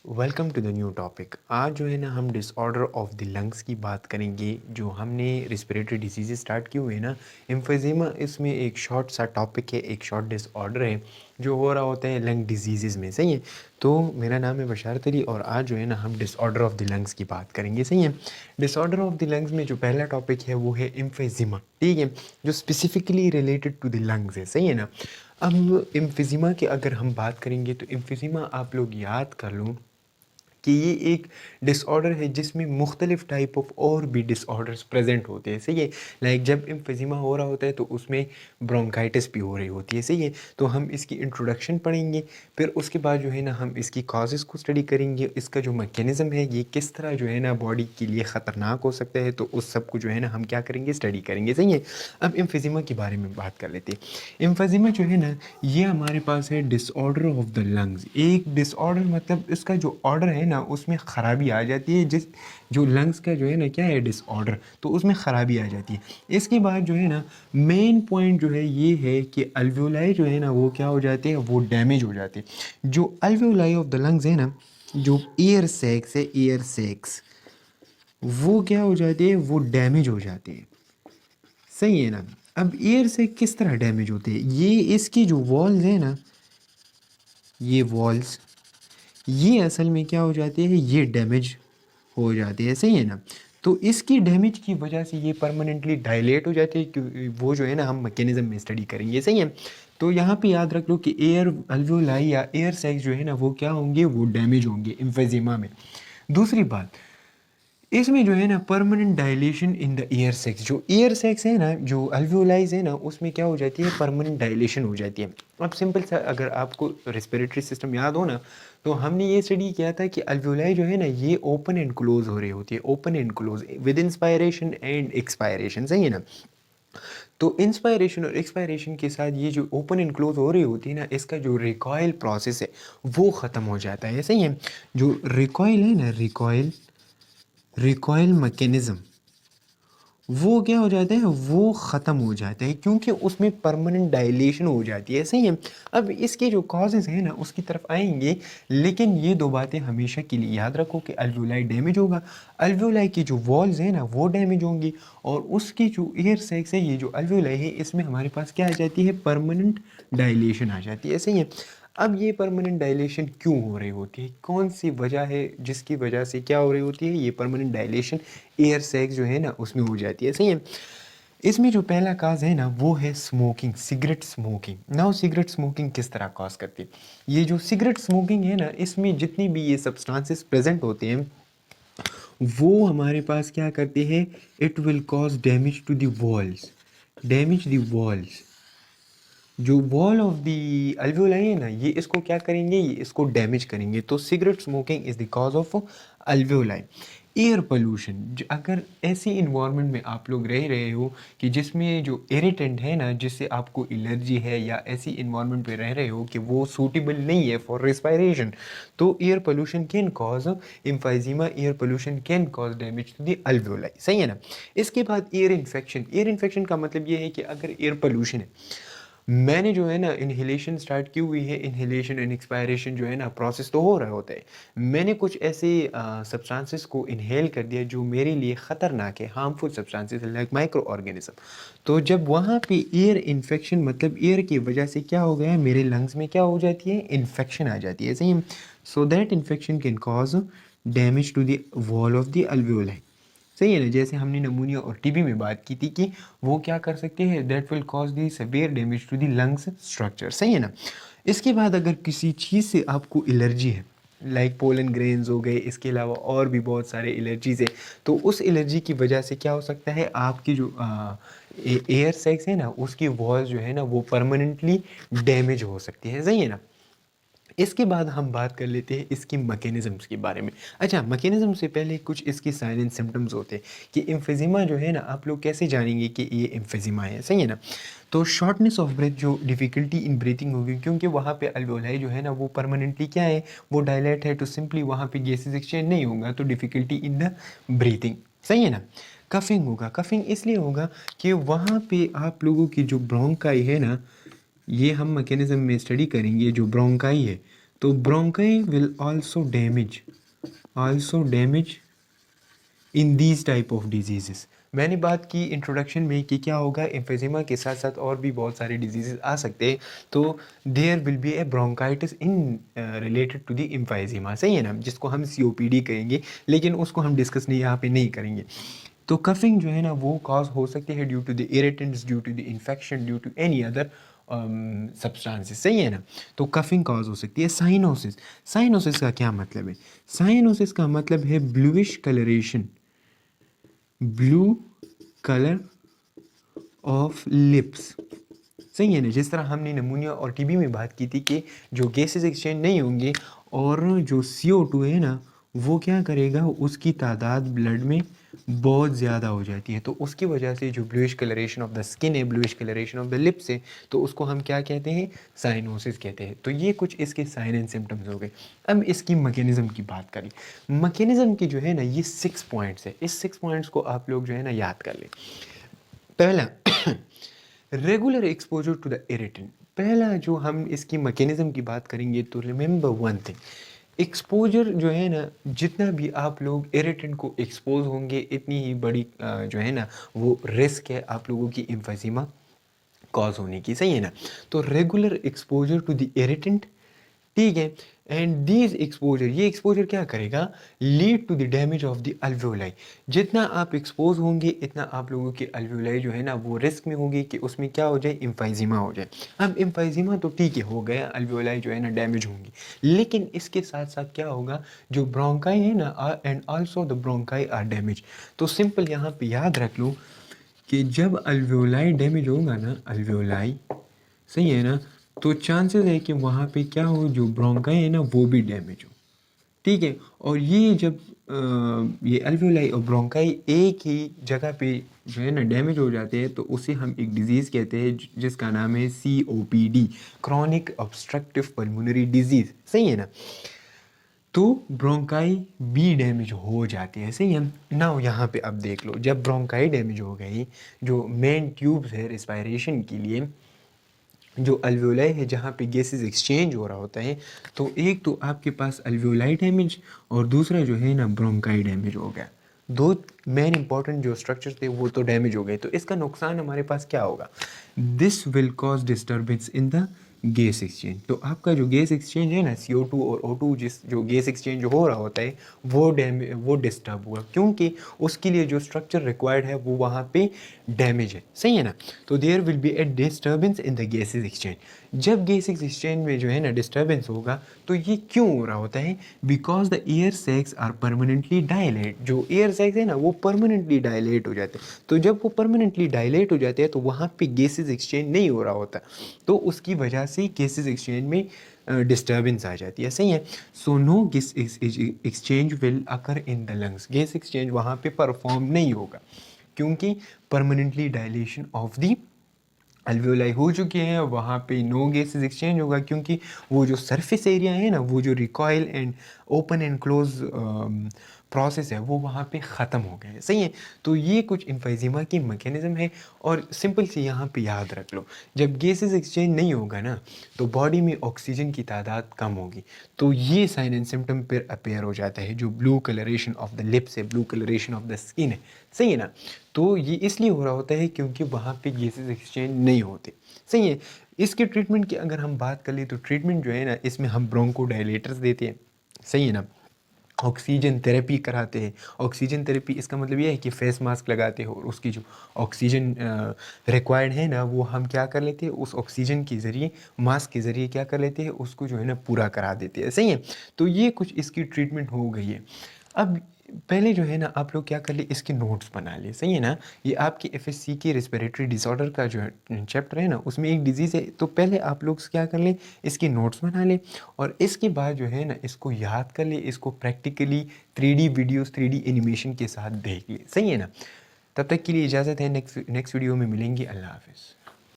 Welcome to the new topic. आज जो है ना हम डिसऑर्डर ऑफ द लंग्स की बात करेंगे। जो हमने रिस्पिरेटरी डिसीज़ स्टार्ट किए हुए हैं ना, एम्फीज़ीमा इसमें एक शॉर्ट सा टॉपिक है, एक शॉर्ट डिसऑर्डर है जो हो रहा होता है लंग डिजीज़ में। सही है। तो मेरा नाम है बशारत अली और आज जो है ना हम डिसऑर्डर ऑफ द लंग्स की बात करेंगे। सही है। डिसऑर्डर ऑफ द लंग्स में जो पहला टॉपिक है वो है एम्फीज़ीमा। ठीक है, जो specifically related to the lungs है। सही है ना। अब एम्फीज़ीमा की अगर हम बात करेंगे तो एम्फीज़ीमा आप लोग याद कर लो कि ये एक डिसऑर्डर है जिसमें मुख्तलिफ़ टाइप ऑफ और भी डिसऑर्डर्स प्रेजेंट होते हैं। सही है। लाइक जब एम्फीज़ीमा हो रहा होता है तो उसमें ब्रोंकाइटिस भी हो रही होती है। सही है। तो हम इसकी इंट्रोडक्शन पढ़ेंगे, फिर उसके बाद जो है ना हम इसकी कॉजेज़ को स्टडी करेंगे, इसका जो मैकेनिज़्म है ये किस तरह जो है ना बॉडी के लिए ख़तरनाक हो सकता है, तो उस सब को जो है ना हम क्या करेंगे, स्टडी करेंगे। सही है। अब एम्फीज़ीमा के बारे में बात कर लेते हैं। एम्फीज़ीमा जो है ना ये हमारे पास है डिसऑर्डर ऑफ द लंग्स। एक डिसऑर्डर मतलब इसका जो ऑर्डर है ना उसमें ख़राबी आ जाती है। जिस जो लंग्स का जो है ना क्या है डिसऑर्डर, तो उसमें ख़राबी आ जाती है। इसके बाद जो है ना मेन पॉइंट जो है ये है कि अल्वेओलाई जो है ना वो क्या हो जाते हैं, वो डैमेज हो जाते हैं। जो अल्वेओलाई ऑफ द लंग्स है ना, जो एयर सैक्स है, एयर सैक्स वो क्या हो जाते हैं, वो डैमेज हो जाते हैं। सही है ना। अब एयर से किस तरह डैमेज होते हैं, ये इसकी जो वॉल्स है ना, ये वॉल्स ये असल में क्या हो जाते हैं, ये डैमेज हो जाते हैं। सही है ना। तो इसकी डैमेज की वजह से ये परमानेंटली डायलेट हो जाते हैं, क्योंकि वो जो है ना हम मैकेनिज्म में स्टडी करेंगे। सही है। तो यहाँ पे याद रख लो कि एयर अल्वेओलाई या एयर सैक्स जो है ना वो क्या होंगे, वो डैमेज होंगे एम्फीज़ीमा में। दूसरी बात, इसमें जो है ना permanent dilation in the year sex, जो ईयर सेक्स है ना, जो अल्वेओलाइज है ना, उसमें क्या हो जाती है, परमानेंट डायलेशन हो जाती है। अब सिंपल सा अगर आपको रेस्पिरेटरी सिस्टम याद हो ना, तो हमने ये स्टडी किया था कि अल्वेओलाई जो है ना ये ओपन एंड क्लोज हो रही होती है, open and close with inspiration and expiration. सही है ना। तो इंस्पायरेशन और एक्सपायरेशन के साथ ये जो ओपन एंड क्लोज हो रही होती है ना, इसका जो रिकॉयल प्रोसेस है वो ख़त्म हो जाता है। सही है। जो रिकॉयल है ना, रिकॉयल रिकॉयल मैकेनिज़्म वो क्या हो जाता है, वो ख़त्म हो जाता है, क्योंकि उसमें परमानेंट डायलेशन हो जाती है। सही है। अब इसके जो कॉजेज़ हैं ना उसकी तरफ आएंगे, लेकिन ये दो बातें हमेशा के लिए याद रखो कि अल्वेओलाई डैमेज होगा, अल्वेओलाई की जो वॉल्स हैं ना वो डैमेज होंगी, और उसकी जो एयर सैक्स है, ये जो अल्वेओलाई है, इसमें हमारे पास क्या आ जाती है, परमानेंट डायलेशन आ जाती है। सही है। अब ये परमानेंट डायलेशन क्यों हो रही होती है, कौन सी वजह है जिसकी वजह से क्या हो रही होती है, ये परमानेंट डायलेशन एयर सैक्स जो है ना उसमें हो जाती है। सही है। इसमें जो पहला काज है ना वो है smoking, cigarette smoking. Now cigarette smoking किस तरह कॉज करती है, ये जो सिगरेट स्मोकिंग है ना, इसमें जितनी भी ये सब्सटेंसेस प्रेजेंट होते हैं वो हमारे पास क्या करते हैं, it will cause damage to the walls, damage the walls. जो वॉल ऑफ दी अल्वेओलाई है ना, ये इसको क्या करेंगे, ये इसको डैमेज करेंगे। तो cigarette smoking is the cause of alveoli. Air pollution, अगर ऐसी इन्वायरमेंट में आप लोग रह रहे हो कि जिसमें जो इरिटेंट है ना, जिससे आपको एलर्जी है, या ऐसी इन्वायरमेंट पे रह रहे हो कि वो सूटेबल नहीं है फॉर रेस्पिरेशन, तो air pollution can cause emphysema, air pollution can cause damage to the alveoli. सही है ना। इसके बाद एयर इन्फेक्शन, एयर इन्फेक्शन का मतलब ये है कि अगर एयर पोल्यूशन है, मैंने जो है ना इन्हेलेशन स्टार्ट की हुई है, इन्हेलेशन एंड एक्सपायरेशन जो है ना प्रोसेस तो हो रहा होता है, मैंने कुछ ऐसे सब्सटेंसेस को इनहेल कर दिया जो मेरे लिए ख़तरनाक है, harmful substances like micro organism. तो जब वहाँ पे एयर इन्फेक्शन, मतलब एयर की वजह से क्या हो गया, मेरे लंग्स में क्या हो जाती है, इन्फेक्शन आ जाती है। सही। So that infection can cause damage to the wall of the alveoli. सही है ना। जैसे हमने नमूनिया और टीबी में बात की थी कि वो क्या कर सकते हैं, that will cause the severe damage to the lungs structure. सही है ना। इसके बाद अगर किसी चीज़ से आपको एलर्जी है, लाइक पोलन ग्रेन्स हो गए, इसके अलावा और भी बहुत सारे एलर्जीज है, तो उस एलर्जी की वजह से क्या हो सकता है, आपकी जो एयर सैक्स है ना उसकी वॉल्स जो है ना वो परमानेंटली डैमेज हो सकती है। सही है ना। इसके बाद हम बात कर लेते हैं इसकी मैकेनिज़म्स के बारे में। अच्छा, मैकेनिज़्म से पहले कुछ इसके साइन एंड सिम्पटम्स होते हैं कि एम्फीज़ीमा जो है ना, आप लोग कैसे जानेंगे कि ये एम्फीज़ीमा है। सही है ना। तो शॉर्टनेस ऑफ ब्रेथ, जो डिफ़िकल्टी इन ब्रीथिंग होगी, क्योंकि वहाँ पे अल्वेओलाई जो है ना वो परमानेंटली क्या है, वो डायलेट है, तो सिंपली वहाँ पे गैसेस एक्सचेंज नहीं होगा, तो डिफ़िकल्टी इन द ब्रीथिंग। सही है ना। कफिंग होगा, कफिंग इसलिए होगा कि वहाँ पे आप लोगों की जो ब्रोंकाई है ना, ये हम मैकेनिज़्म में स्टडी करेंगे, जो ब्रोंकाई है, तो bronchi will also damage in these type of disease. मैंने बात की इंट्रोडक्शन में कि क्या होगा, एम्फेजिमा के साथ साथ और भी बहुत सारे डिजीज़ आ सकते हैं। तो there will be a bronchitis in related to the emphysema, सही है ना, जिसको हम सीओपीडी कहेंगे, लेकिन उसको हम डिस्कस नहीं यहाँ पे नहीं करेंगे। तो कफिंग जो है ना वो कॉज हो सकती है due to the irritants, due to the infection, due to any other substances, सही है ना। तो कफिंग कॉज हो सकती है। साइनोसिस, साइनोसिस का क्या मतलब है? साइनोसिस का मतलब है bluish colouration, blue colour of lips, सही है ना। जिस तरह हमने नमूनिया और टीबी में बात की थी कि जो गैसेस एक्सचेंज नहीं होंगे और जो CO2 है ना वो क्या करेगा, उसकी तादाद ब्लड में बहुत ज़्यादा हो जाती है, तो उसकी वजह से जो bluish coloration of the skin है, bluish coloration of the lips है, तो उसको हम क्या कहते हैं? साइनोसिस कहते हैं। तो ये कुछ इसके साइन एंड सिम्टम्स हो गए। अब इसकी मैकेनिज्म की बात करें। मैकेनिज्म की जो है ना ये 6 पॉइंट्स है। इस 6 पॉइंट्स को आप लोग जो है ना याद कर लें। पहला, regular exposure to the irritant. पहला जो हम इसकी मैकेनिज्म की बात करेंगे तो रिमेंबर वन थिंग, एक्सपोजर जो है ना, जितना भी आप लोग इरिटेंट को एक्सपोज होंगे इतनी ही बड़ी जो है ना वो रिस्क है आप लोगों की एम्फीज़िमा कॉज होने की, सही है ना। तो regular exposure to the irritant, ठीक है, एंड दीज एक्सपोजर, ये एक्सपोजर क्या करेगा, lead to the damage of the alveoli. जितना आप एक्सपोज होंगे इतना आप लोगों की अल्वेओलाई जो है ना वो रिस्क में होगी कि उसमें क्या हो जाए, एम्फीज़िमा हो जाए। अब एम्फीज़िमा तो ठीक है हो गया, अल्वेओलाई जो है ना डैमेज होंगी, लेकिन इसके साथ साथ क्या होगा, जो ब्रोंकाई है ना and also the bronchi are damage. तो सिंपल यहाँ पे याद रख लो कि जब अल्वेओलाई डैमेज होगा ना, अल्वेओलाई, सही है ना, तो चांसेस है कि वहाँ पे क्या हो, जो ब्रोंकाई है ना वो भी डैमेज हो, ठीक है। और ये जब ये अल्वेओलाई और ब्रोंकाई एक ही जगह पे जो है ना डैमेज हो जाते हैं तो उसे हम एक डिजीज़ कहते हैं जिसका नाम है COPD, chronic obstructive pulmonary disease, सही है ना। तो ब्रोंकाई भी डैमेज हो जाती है, सही है ना। यहाँ पे अब देख लो, जब ब्रोंकाई डैमेज हो गई, जो मेन ट्यूब्स है रिस्पायरेशन के लिए, जो अल्वेओलाई है जहाँ पे गैसेस एक्सचेंज हो रहा होता है, तो एक तो आपके पास अल्वेओलाई डैमेज और दूसरा जो है ना ब्रोंकाई डैमेज हो गया। दो मेन इंपॉर्टेंट जो स्ट्रक्चर थे वो तो डैमेज हो गए, तो इसका नुकसान हमारे पास क्या होगा, this will cause disturbance in the gas exchange. तो आपका जो गैस एक्सचेंज है ना CO2 और O2, जिस जो गैस एक्सचेंज हो रहा होता है वो डिस्टर्ब हुआ, क्योंकि उसके लिए जो स्ट्रक्चर रिक्वायर्ड है वो वहाँ पे डैमेज है, सही है ना। तो there will be a disturbance in the gases exchange. जब गैस एक्सचेंज में जो है ना डिस्टर्बेंस होगा तो ये क्यों हो रहा होता है, because the air sacs are permanently dilate. जो एयर सैक्स है ना वो परमानेंटली डायलेट हो जाते हैं, तो जब वो परमानेंटली डायलेट हो जाते हैं तो वहाँ पे गैसेस एक्सचेंज नहीं हो रहा होता, तो उसकी वजह से गैसेस एक्सचेंज में डिस्टर्बेंस आ जाती है, सही है। So no gas exchange will occur in the lungs. Gas exchange वहाँ पे परफॉर्म नहीं होगा क्योंकि permanently dilatation of the alveoli हो चुके हैं, वहाँ पे नो गैसेस एक्सचेंज होगा क्योंकि वो जो सरफेस एरिया है ना, वो जो recoil and open and close process है वो वहाँ पे ख़त्म हो गया है, सही है। तो ये कुछ एम्फीज़िमा की मैकेनिज़्म है और सिंपल सी यहाँ पे याद रख लो, जब गैसेस एक्सचेंज नहीं होगा ना तो बॉडी में ऑक्सीजन की तादाद कम होगी, तो ये साइन एंड सिम्टम पर अपेयर हो जाता है, जो blue coloration of the lips है, blue coloration of the skin है, सही है ना। तो ये इसलिए हो रहा होता है क्योंकि वहाँ पे गैसेस एक्सचेंज नहीं होते, सही है। इसके ट्रीटमेंट की अगर हम बात कर लें तो ट्रीटमेंट जो है ना, इसमें हम ब्रोंकोडायलेटर्स देते हैं, सही है ना, ऑक्सीजन थेरेपी कराते हैं। ऑक्सीजन थेरेपी इसका मतलब ये है कि फेस मास्क लगाते हो और उसकी जो ऑक्सीजन रिक्वायर्ड है ना वो हम क्या कर लेते हैं, उस ऑक्सीजन के ज़रिए, मास्क के ज़रिए क्या कर लेते हैं, उसको जो है ना पूरा करा देते हैं, सही है। तो ये कुछ इसकी ट्रीटमेंट हो गई है। अब पहले जो है ना आप लोग क्या कर ले, इसके नोट्स बना ले, सही है ना। ये आपकी FSC की रिस्पिरेटरी डिसऑर्डर का जो चैप्टर है ना उसमें एक डिजीज़ है, तो पहले आप लोग क्या कर ले, इसके नोट्स बना ले और इसके बाद जो है ना इसको याद कर ले, इसको practically 3D videos 3D animation के साथ देख ले, सही है ना। तब तक के लिए इजाज़त है, नेक्स्ट वीडियो में मिलेंगे। अल्लाह हाफ़िज़।